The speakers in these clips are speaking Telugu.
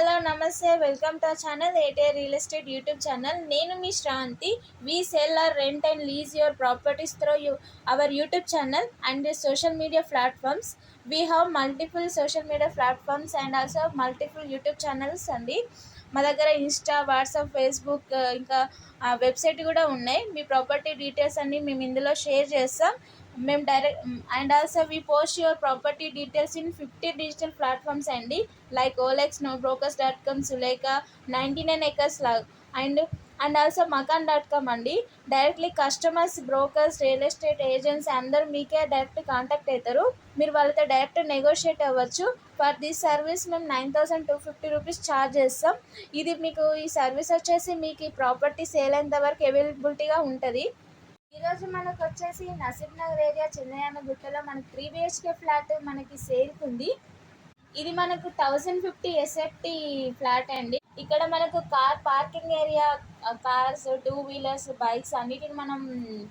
హలో నమస్తే welcome to our channel ATR real estate YouTube channel. నేను మీ శ్రాంతి. We sell or rent and lease your properties through our YouTube channel and the social media platforms. We have multiple social media platforms and also multiple YouTube channels అండి. మా దగ్గర ఇన్స్టా, వాట్సాప్, ఫేస్బుక్ ఇంకా వెబ్సైట్ కూడా ఉన్నాయి. మీ ప్రాపర్టీ డీటెయిల్స్ అన్నీ మేము ఇందులో షేర్ చేస్తాం. మేము direct and also we post your property details in 50 digital platforms అండి, like OLX, nobrokers.com, Sulekha, 99 acres and also మకాన్.com అండి. Directly customers, brokers, real estate agents అందరూ మీకే డైరెక్ట్ కాంటాక్ట్ అవుతారు. మీరు వాళ్ళతో డైరెక్ట్ నెగోషియేట్ అవ్వచ్చు. ఫర్ దిస్ సర్వీస్ మేము 9,250 రూపీస్ ఛార్జ్ చేస్తాం. ఇది మీకు ఈ సర్వీస్ వచ్చేసి మీకు ఈ ప్రాపర్టీ సేల్ అయ్యేంత వరకు అవైలబిలిటీగా ఉంటుంది. ఈరోజు మనకు వచ్చేసి నసీబ్ నగర్ ఏరియా చిన్నయానగుట్టలో మనకి 3 BHK ఫ్లాట్ మనకి సేల్కి ఉంది. ఇది మనకు 1050 SFT ఫ్లాట్ అండి. ఇక్కడ మనకు car parking area, cars, 2 wheelers, bikes అన్నిటిని మనం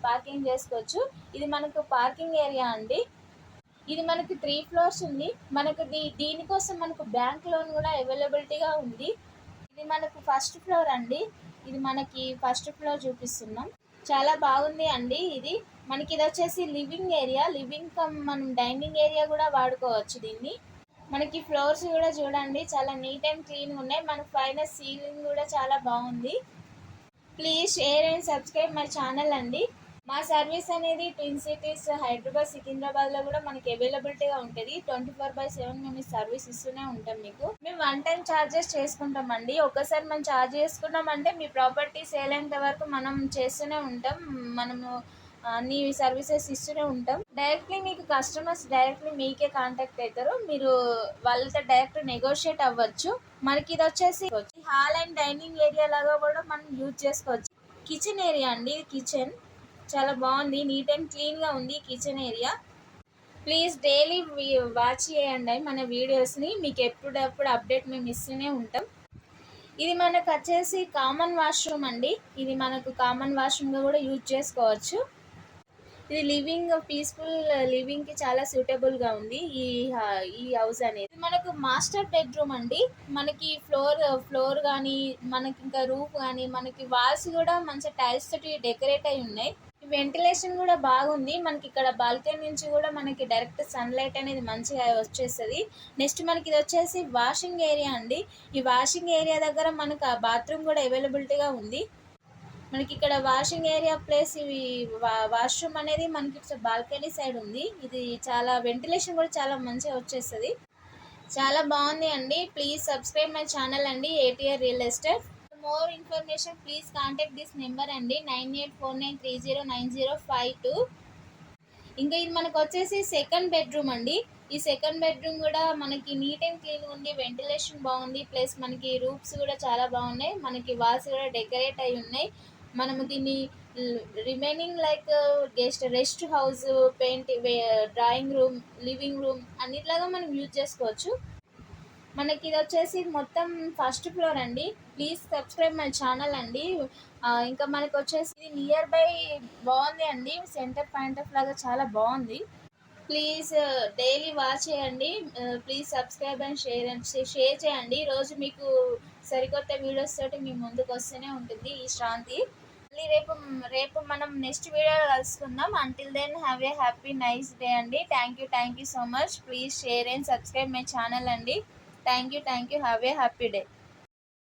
పార్కింగ్ చేసుకోవచ్చు. ఇది మనకు పార్కింగ్ ఏరియా అండి. ఇది మనకి 3 floors ఉంది. మనకు దీనికోసం మనకు బ్యాంక్ లోన్ కూడా అవైలబిలిటీగా ఉంది. ఇది మనకు ఫస్ట్ ఫ్లోర్ అండి. ఇది మనకి ఫస్ట్ ఫ్లోర్ చూపిస్తున్నాం. చాలా బాగుంది అండి. ఇది వచ్చేసి లివింగ్ ఏరియా, మనం డైనింగ్ ఏరియా కూడా వాడుకోవచ్చు దీన్ని. మనకి ఫ్లోర్స్ కూడా చూడండి చాలా నీట్ అండ్ క్లీన్గా ఉన్నాయి. మనకు పైన సీలింగ్ కూడా చాలా బాగుంది. Please share and subscribe my channel అండి. మా సర్వీస్ అనేది ట్విన్ సిటీస్ హైదరాబాద్, సికింద్రాబాద్లో కూడా మనకి అవైలబిలిటీగా ఉంటుంది. 24/7 మేము ఈ సర్వీస్ ఇస్తూనే ఉంటాం. మేము 1 time ఛార్జెస్ చేసుకుంటామండి. ఒకసారి మనం ఛార్జ్ చేసుకున్నామంటే మీ ప్రాపర్టీ సేల్ అయ్యేంత వరకు మనం చేస్తూనే ఉంటాం. మనము అన్ని సర్వీసెస్ ఇస్తూనే ఉంటాం. డైరెక్ట్లీ మీకు కస్టమర్స్ డైరెక్ట్లీ మీకే కాంటాక్ట్ అవుతారు. మీరు వాళ్ళతో డైరెక్ట్ నెగోషియేట్ అవ్వచ్చు. మనకి ఇది వచ్చేసి హాల్ అండ్ డైనింగ్ ఏరియా లాగా కూడా మనం యూజ్ చేసుకోవచ్చు. కిచెన్ ఏరియా అండి. ఇది కిచెన్ చాలా బాగుంది, నీట్ అండ్ క్లీన్గా ఉంది kitchen area. Please daily watch చేయండి మన వీడియోస్ని. మీకు ఎప్పుడప్పుడు అప్డేట్ మేము ఇస్తూనే ఉంటాం. ఇది మనకు వచ్చేసి కామన్ వాష్రూమ్ అండి. ఇది మనకు కామన్ వాష్రూమ్గా కూడా యూజ్ చేసుకోవచ్చు. ఇది పీస్ఫుల్ లివింగ్కి చాలా సూటబుల్గా ఉంది ఈ హౌస్ అనేది. మనకు మాస్టర్ బెడ్రూమ్ అండి. మనకి ఫ్లోర్ కానీ, మనకి ఇంకా రూఫ్ కానీ, మనకి వాల్స్ కూడా మంచి టైల్స్ తోటి డెకరేట్ అయి ఉన్నాయి. వెంటిలేషన్ కూడా బాగుంది. మనకి ఇక్కడ బాల్కనీ నుంచి కూడా మనకి డైరెక్ట్ సన్లైట్ అనేది మంచిగా వచ్చేస్తుంది. నెక్స్ట్ మనకి ఇది వచ్చేసి వాషింగ్ ఏరియా అండి. ఈ వాషింగ్ ఏరియా దగ్గర మనకు ఆ బాత్రూమ్ కూడా అవైలబిలిటీగా ఉంది. మనకి ఇక్కడ వాషింగ్ ఏరియా ప్లేస్ ఇవి వాష్రూమ్ అనేది మనకి బాల్కనీ సైడ్ ఉంది. ఇది చాలా వెంటిలేషన్ కూడా చాలా మంచిగా వచ్చేస్తుంది. చాలా బాగుంది అండి. ప్లీజ్ సబ్స్క్రైబ్ మై ఛానల్ అండి, ATR real estate. More information please contact this number అండి, 9849309052. ఇంకా ఇది మనకు వచ్చేసి సెకండ్ బెడ్రూమ్ అండి. ఈ సెకండ్ బెడ్రూమ్ కూడా మనకి నీట్ అండ్ క్లీన్ ఉంది, వెంటిలేషన్ బాగుంది, ప్లస్ మనకి రూఫ్స్ కూడా చాలా బాగున్నాయి. మనకి వాల్స్ కూడా డెకరేట్ అయి ఉన్నాయి. మనము దీన్ని remaining like rest house, drawing room, living room అన్నిట్లాగా మనం యూజ్ చేసుకోవచ్చు. మనకి ఇది వచ్చేసి మొత్తం ఫస్ట్ ఫ్లోర్ అండి. ప్లీజ్ సబ్స్క్రైబ్ మై ఛానల్ అండి. ఇంకా మనకు వచ్చేసి నియర్ బై బాగుంది అండి. సెంటర్ పాయింట్ ఆఫ్ లాగా చాలా బాగుంది. ప్లీజ్ డైలీ వాచ్ చేయండి. ప్లీజ్ సబ్స్క్రైబ్ అండ్ షేర్ చేయండి. రోజు మీకు సరికొత్త వీడియోస్ తోటి మీ ముందుకు వస్తూనే ఉంటుంది ఈ శ్రాంతి. మళ్ళీ రేపు మనం నెక్స్ట్ వీడియోలో కలుసుకుందాం. Until then have a happy nice day అండి. Thank you so much. Please share and subscribe my channel అండి. Thank you. Have a happy day.